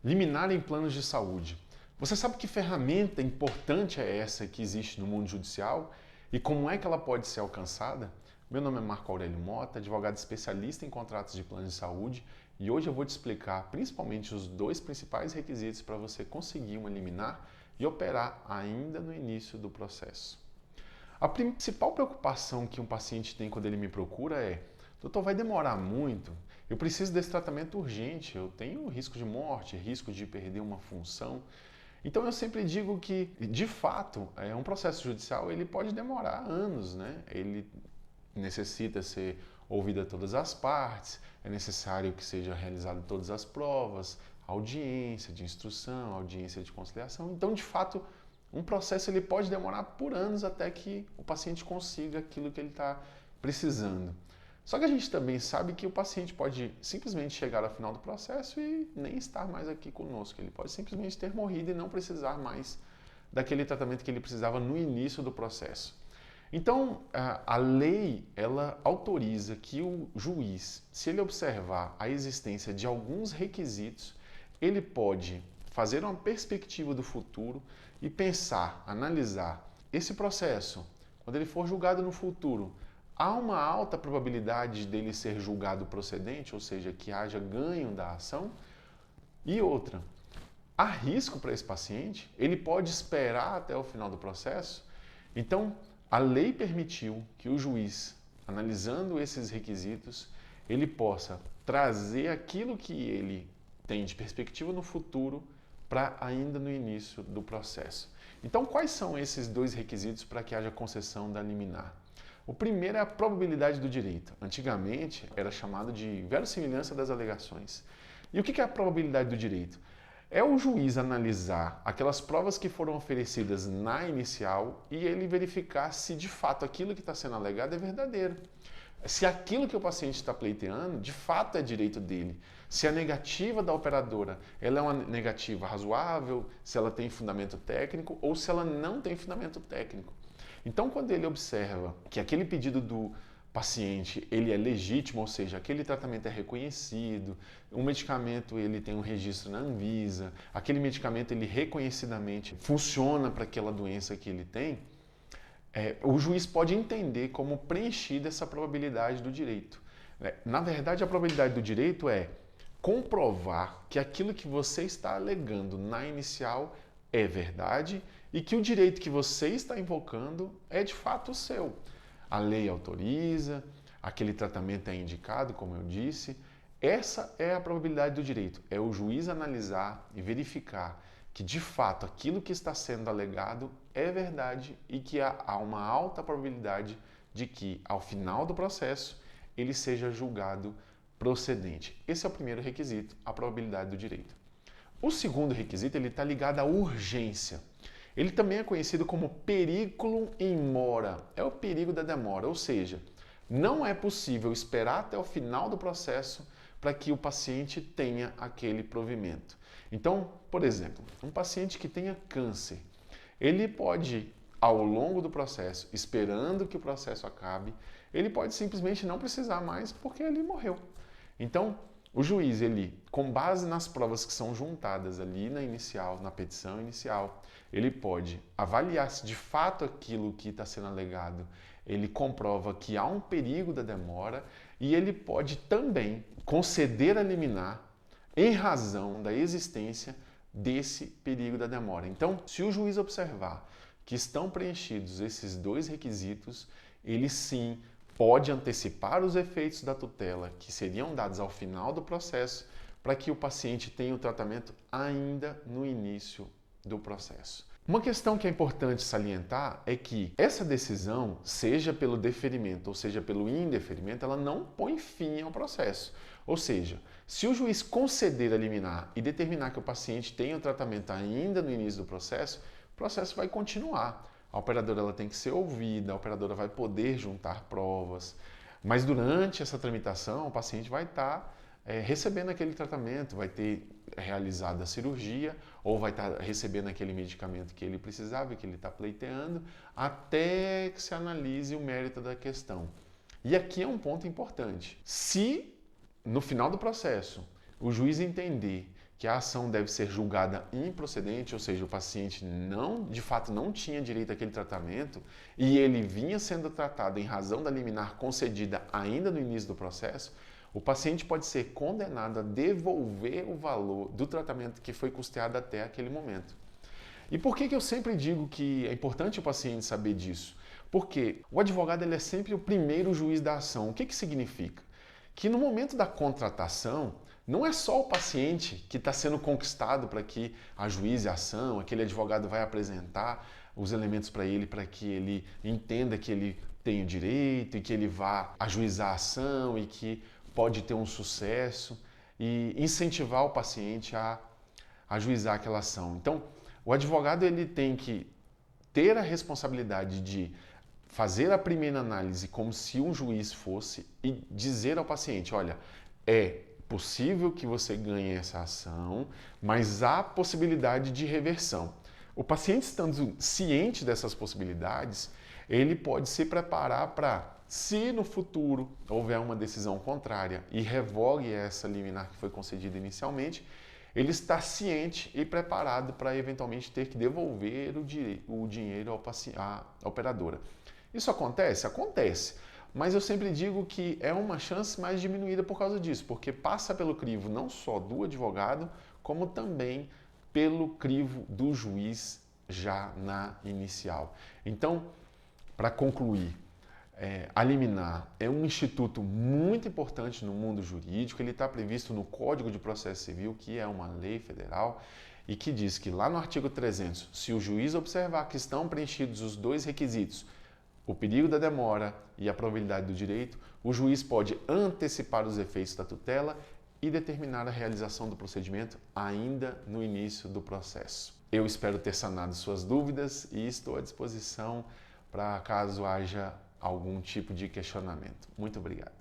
Liminar em planos de saúde. Você sabe que ferramenta importante é essa que existe no mundo judicial e como é que ela pode ser alcançada? Meu nome é Marco Aurélio Mota, advogado especialista em contratos de planos de saúde, e hoje eu vou te explicar principalmente os dois principais requisitos para você conseguir uma liminar e operar ainda no início do processo. A principal preocupação que um paciente tem quando ele me procura é: doutor, vai demorar muito? Eu preciso desse tratamento urgente, eu tenho risco de morte, risco de perder uma função. Então eu sempre digo que, de fato, um processo judicial ele pode demorar anos, né? Ele necessita ser ouvida todas as partes, é necessário que seja realizada todas as provas, audiência de instrução, audiência de conciliação. Então, de fato, um processo ele pode demorar por anos até que o paciente consiga aquilo que ele está precisando. Só que a gente também sabe que o paciente pode simplesmente chegar ao final do processo e nem estar mais aqui conosco. Ele pode simplesmente ter morrido e não precisar mais daquele tratamento que ele precisava no início do processo. Então, a lei ela autoriza que o juiz, se ele observar a existência de alguns requisitos, ele pode fazer uma perspectiva do futuro e pensar, analisar esse processo. Quando ele for julgado no futuro, há uma alta probabilidade dele ser julgado procedente, ou seja, que haja ganho da ação. E outra, há risco para esse paciente? Ele pode esperar até o final do processo? Então, a lei permitiu que o juiz, analisando esses requisitos, ele possa trazer aquilo que ele tem de perspectiva no futuro para ainda no início do processo. Então, quais são esses dois requisitos para que haja concessão da liminar? O primeiro é a probabilidade do direito. Antigamente era chamado de verossimilhança das alegações. E o que é a probabilidade do direito? É o juiz analisar aquelas provas que foram oferecidas na inicial e ele verificar se de fato aquilo que está sendo alegado é verdadeiro. Se aquilo que o paciente está pleiteando, de fato é direito dele. Se a negativa da operadora ela é uma negativa razoável, se ela tem fundamento técnico ou se ela não tem fundamento técnico. Então, quando ele observa que aquele pedido do paciente ele é legítimo, ou seja, aquele tratamento é reconhecido, o medicamento ele tem um registro na Anvisa, aquele medicamento ele reconhecidamente funciona para aquela doença que ele tem, o juiz pode entender como preenchida essa probabilidade do direito. Na verdade, a probabilidade do direito é comprovar que aquilo que você está alegando na inicial é verdade e que o direito que você está invocando é de fato o seu. A lei autoriza, aquele tratamento é indicado, como eu disse. Essa é a probabilidade do direito. É o juiz analisar e verificar que de fato aquilo que está sendo alegado é verdade e que há uma alta probabilidade de que ao final do processo ele seja julgado procedente. Esse é o primeiro requisito, a probabilidade do direito. O segundo requisito ele está ligado à urgência. Ele também é conhecido como periculum in mora, é o perigo da demora, ou seja, não é possível esperar até o final do processo para que o paciente tenha aquele provimento. Então, por exemplo, um paciente que tenha câncer, ele pode, ao longo do processo, esperando que o processo acabe, ele pode simplesmente não precisar mais porque ele morreu. Então, o juiz, ele, com base nas provas que são juntadas ali na inicial, na petição inicial, ele pode avaliar se de fato aquilo que está sendo alegado, ele comprova que há um perigo da demora e ele pode também conceder a liminar em razão da existência desse perigo da demora. Então, se o juiz observar que estão preenchidos esses dois requisitos, ele sim pode antecipar os efeitos da tutela que seriam dados ao final do processo para que o paciente tenha o tratamento ainda no início do processo. Uma questão que é importante salientar é que essa decisão, seja pelo deferimento ou seja pelo indeferimento, ela não põe fim ao processo. Ou seja, se o juiz conceder a liminar e determinar que o paciente tenha o tratamento ainda no início do processo, o processo vai continuar. A operadora ela tem que ser ouvida, a operadora vai poder juntar provas, mas durante essa tramitação o paciente vai estar recebendo aquele tratamento, vai ter realizado a cirurgia ou vai estar recebendo aquele medicamento que ele precisava e que ele está pleiteando até que se analise o mérito da questão. E aqui é um ponto importante. Se no final do processo o juiz entender que a ação deve ser julgada improcedente, ou seja, o paciente de fato não tinha direito àquele tratamento e ele vinha sendo tratado em razão da liminar concedida ainda no início do processo, o paciente pode ser condenado a devolver o valor do tratamento que foi custeado até aquele momento. E por que eu sempre digo que é importante o paciente saber disso? Porque o advogado ele é sempre o primeiro juiz da ação. O que significa? Que no momento da contratação, não é só o paciente que está sendo conquistado para que ajuize a ação, aquele advogado vai apresentar os elementos para que ele entenda que ele tem o direito e que ele vá ajuizar a ação e que pode ter um sucesso e incentivar o paciente a ajuizar aquela ação. Então, o advogado ele tem que ter a responsabilidade de fazer a primeira análise como se um juiz fosse e dizer ao paciente, olha, é possível que você ganhe essa ação, mas há possibilidade de reversão. O paciente estando ciente dessas possibilidades, ele pode se preparar para, se no futuro houver uma decisão contrária e revogue essa liminar que foi concedida inicialmente, ele está ciente e preparado para eventualmente ter que devolver o dinheiro à operadora. Isso acontece? Acontece. Mas eu sempre digo que é uma chance mais diminuída por causa disso, porque passa pelo crivo não só do advogado, como também pelo crivo do juiz já na inicial. Então, para concluir, a liminar é um instituto muito importante no mundo jurídico, ele está previsto no Código de Processo Civil, que é uma lei federal, e que diz que lá no artigo 300, se o juiz observar que estão preenchidos os dois requisitos, o perigo da demora e a probabilidade do direito, o juiz pode antecipar os efeitos da tutela e determinar a realização do procedimento ainda no início do processo. Eu espero ter sanado suas dúvidas e estou à disposição para caso haja algum tipo de questionamento. Muito obrigado.